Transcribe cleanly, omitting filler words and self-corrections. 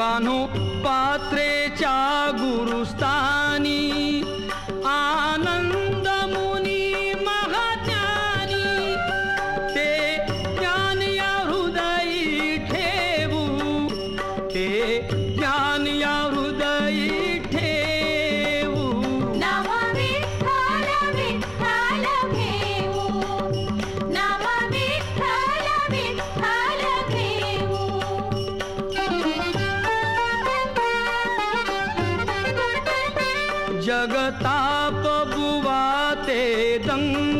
कान्हो पात्रेच्या गुरुस्थानी आनंद मुनी महाज्ञानी ते ज्ञान या हृदयी ठेवू ते ज्ञान या हृदयी ठेवू नाम विठ्ठल विठ्ठल घेऊ नाम विठ्ठल विठ्ठल घेऊ जगताप बुवा ते दंग